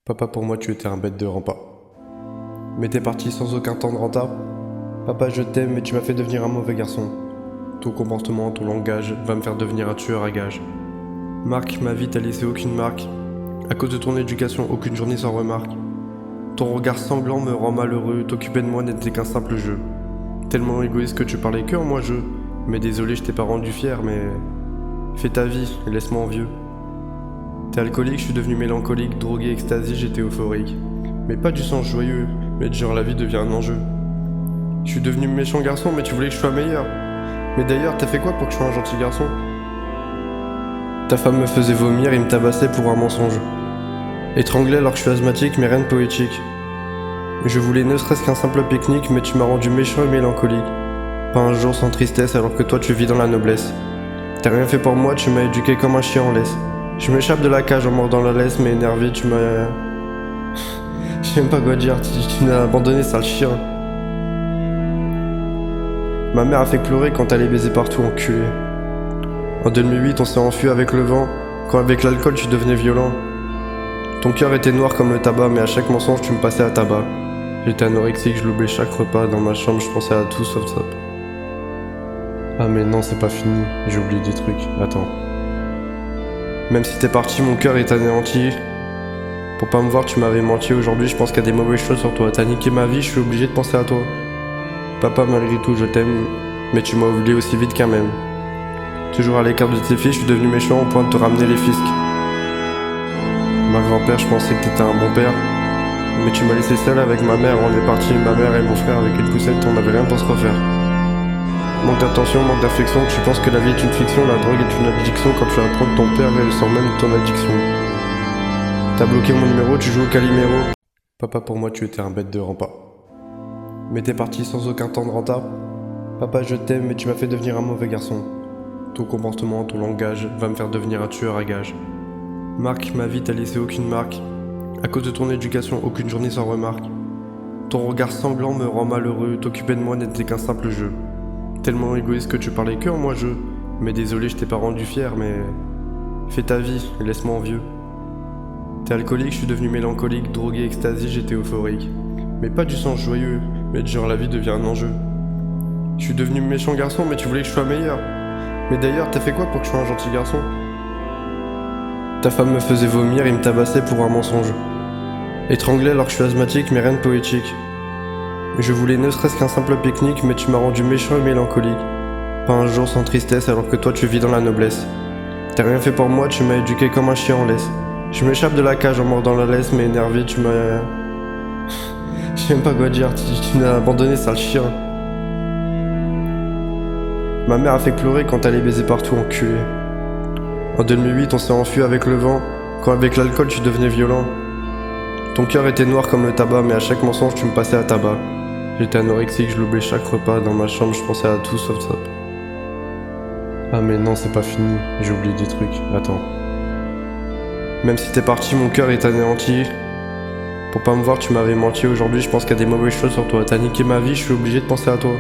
Papa, pour moi, tu étais un bête de rempart. Mais t'es parti sans aucun temps de retard. Papa, je t'aime, mais tu m'as fait devenir un mauvais garçon. Ton comportement, ton langage va me faire devenir un tueur à gages. Marc, ma vie t'a laissé aucune marque. À cause de ton éducation, aucune journée sans remarque. Ton regard sanglant me rend malheureux. T'occuper de moi n'était qu'un simple jeu. Tellement égoïste que tu parlais que en moi-je. Mais désolé, je t'ai pas rendu fier, mais... Fais ta vie, et laisse-moi envieux. T'es alcoolique, je suis devenu mélancolique, drogué, extasie, j'étais euphorique. Mais pas du sens joyeux, mais de genre la vie devient un enjeu. Je suis devenu méchant garçon, mais tu voulais que je sois meilleur. Mais d'ailleurs, t'as fait quoi pour que je sois un gentil garçon? Ta femme me faisait vomir, il me tabassait pour un mensonge. Étranglé alors que je suis asthmatique, mais rien de poétique. Je voulais ne serait-ce qu'un simple pique-nique, mais tu m'as rendu méchant et mélancolique. Pas un jour sans tristesse alors que toi tu vis dans la noblesse. T'as rien fait pour moi, tu m'as éduqué comme un chien en laisse. Je m'échappe de la cage en mordant la laisse, mais énervé tu m'as... Je sais même pas quoi dire, tu m'as abandonné, sale chien. Ma mère a fait pleurer quand t'allais baiser partout, enculé. En 2008 on s'est enfui avec le vent, quand avec l'alcool tu devenais violent. Ton cœur était noir comme le tabac, mais à chaque mensonge tu me passais à tabac. J'étais anorexique, je l'oubliais chaque repas, dans ma chambre je pensais à tout sauf ça. Ah mais non, c'est pas fini, j'ai oublié des trucs, attends. Même si t'es parti, mon cœur est anéanti. Pour pas me voir, tu m'avais menti. Aujourd'hui, je pense qu'il y a des mauvaises choses sur toi. T'as niqué ma vie, je suis obligé de penser à toi. Papa, malgré tout, je t'aime, mais tu m'as oublié aussi vite qu'un même. Toujours à l'écart de tes filles, je suis devenu méchant au point de te ramener les fiscs. Ma grand-père, je pensais que t'étais un bon père, mais tu m'as laissé seul avec ma mère. On est parti, ma mère et mon frère, avec une poussette, on avait rien pour se refaire. Manque d'attention, manque d'affection, tu penses que la vie est une fiction, la drogue est une addiction quand tu apprends de ton père et sans même ton addiction. T'as bloqué mon numéro, tu joues au Calimero. Papa, pour moi, tu étais un bête de rempart. Mais t'es parti sans aucun temps de retard. Papa, je t'aime, mais tu m'as fait devenir un mauvais garçon. Ton comportement, ton langage va me faire devenir un tueur à gages. Marc, ma vie t'a laissé aucune marque. À cause de ton éducation, aucune journée sans remarque. Ton regard sanglant me rend malheureux. T'occuper de moi n'était qu'un simple jeu. Tellement égoïste que tu parlais que en moi-je. Mais désolé, je t'ai pas rendu fier, mais... Fais ta vie, et laisse-moi envieux. T'es alcoolique, je suis devenu mélancolique, drogué, extasie, j'étais euphorique. Mais pas du sens joyeux, mais de genre la vie devient un enjeu. Je suis devenu méchant garçon, mais tu voulais que je sois meilleur. Mais d'ailleurs, t'as fait quoi pour que je sois un gentil garçon? Ta femme me faisait vomir, il me tabassait pour un mensonge. Étranglé alors que je suis asthmatique, mais rien de poétique. Je voulais ne serait-ce qu'un simple pique-nique, mais tu m'as rendu méchant et mélancolique. Pas un jour sans tristesse alors que toi tu vis dans la noblesse. T'as rien fait pour moi, tu m'as éduqué comme un chien en laisse. Je m'échappe de la cage en mordant la laisse, mais énervé tu m'as... Je sais même pas quoi dire, tu m'as abandonné, sale chien. Ma mère a fait pleurer quand t'allais baiser partout, enculé. En 2008 on s'est enfui avec le vent, quand avec l'alcool tu devenais violent. Ton cœur était noir comme le tabac, mais à chaque mensonge tu me passais à tabac. J'étais anorexique, je l'oubliais chaque repas, dans ma chambre je pensais à tout sauf ça. Ah mais non, c'est pas fini, j'ai oublié des trucs, attends. Même si t'es parti, mon cœur est anéanti. Pour pas me voir, tu m'avais menti. Aujourd'hui, je pense qu'il y a des mauvaises choses sur toi. T'as niqué ma vie, je suis obligé de penser à toi.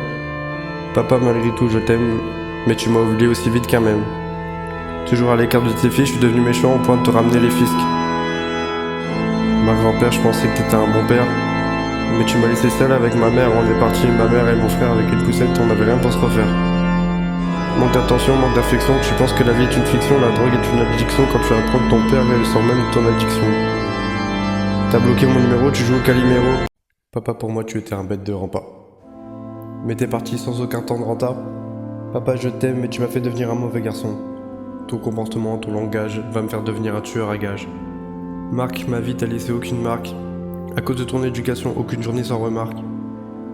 Papa, malgré tout, je t'aime, mais tu m'as oublié aussi vite qu'un même. Toujours à l'écart de tes filles, je suis devenu méchant au point de te ramener les fiscs. Ma grand-père, je pensais que t'étais un bon père, mais tu m'as laissé seul avec ma mère. On est parti, ma mère et mon frère, avec une poussette, on avait rien pour se refaire. Manque d'attention, manque d'affection, tu penses que la vie est une fiction, la drogue est une addiction quand tu apprends de ton père et sans même ton addiction. T'as bloqué mon numéro, tu joues au Calimero. Papa, pour moi, tu étais un bête de rempart. Mais t'es parti sans aucun temps de retard. Papa, je t'aime, mais tu m'as fait devenir un mauvais garçon. Ton comportement, ton langage va me faire devenir un tueur à gages. Marc, ma vie t'a laissé aucune marque. À cause de ton éducation, aucune journée sans remarque.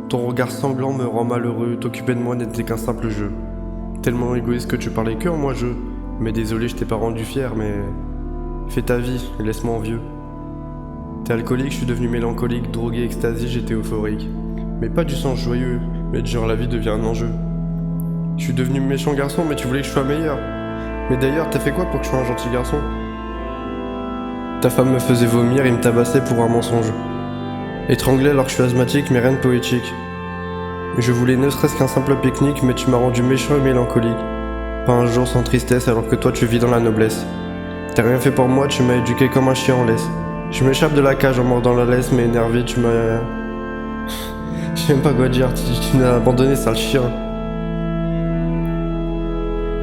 Ton regard sanglant me rend malheureux. T'occuper de moi n'était qu'un simple jeu. Tellement égoïste que tu parlais que en moi-je. Mais désolé, je t'ai pas rendu fier, mais... Fais ta vie, et laisse-moi envieux. T'es alcoolique, je suis devenu mélancolique, drogué, extasie, j'étais euphorique. Mais pas du sens joyeux, mais de genre la vie devient un enjeu. Je suis devenu méchant garçon, mais tu voulais que je sois meilleur. Mais d'ailleurs, t'as fait quoi pour que je sois un gentil garçon? Ta femme me faisait vomir, il me tabassait pour un mensonge. Étranglé alors que je suis asthmatique, mais rien de poétique. Je voulais ne serait-ce qu'un simple pique-nique, mais tu m'as rendu méchant et mélancolique. Pas un jour sans tristesse alors que toi tu vis dans la noblesse. T'as rien fait pour moi, tu m'as éduqué comme un chien en laisse. Je m'échappe de la cage en mordant la laisse, mais énervé, tu m'as... Je sais même pas quoi dire, tu m'as abandonné, sale chien.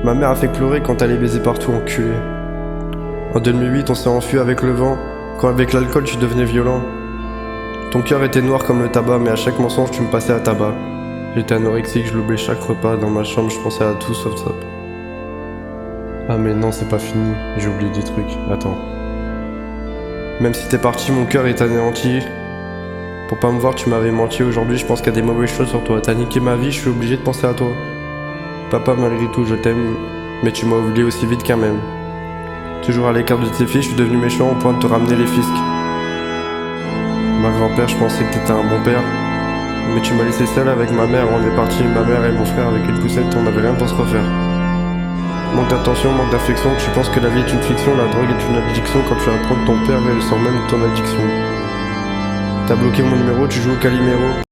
Ma mère a fait pleurer quand elle est baisée partout, enculé. En 2008, on s'est enfui avec le vent, quand avec l'alcool tu devenais violent. Ton cœur était noir comme le tabac, mais à chaque mensonge tu me passais à tabac. J'étais anorexique, je l'oubliais chaque repas, dans ma chambre je pensais à tout sauf ça. Ah mais non, c'est pas fini, j'ai oublié des trucs, attends. Même si t'es parti, mon cœur est anéanti. Pour pas me voir, tu m'avais menti, aujourd'hui je pense qu'il y a des mauvaises choses sur toi. T'as niqué ma vie, je suis obligé de penser à toi. Papa, malgré tout, je t'aime, mais tu m'as oublié aussi vite qu'un même. Toujours à l'écart de tes filles, je suis devenu méchant au point de te ramener les fiscs. Ma grand-père, je pensais que t'étais un bon père, mais tu m'as laissé seul avec ma mère. On est parti, ma mère et mon frère avec une poussette, on avait rien pour se refaire. Manque d'attention, manque d'affection, tu penses que la vie est une fiction, la drogue est une addiction. Quand tu apprends que ton père elle sent même ton addiction. T'as bloqué mon numéro, tu joues au Calimero.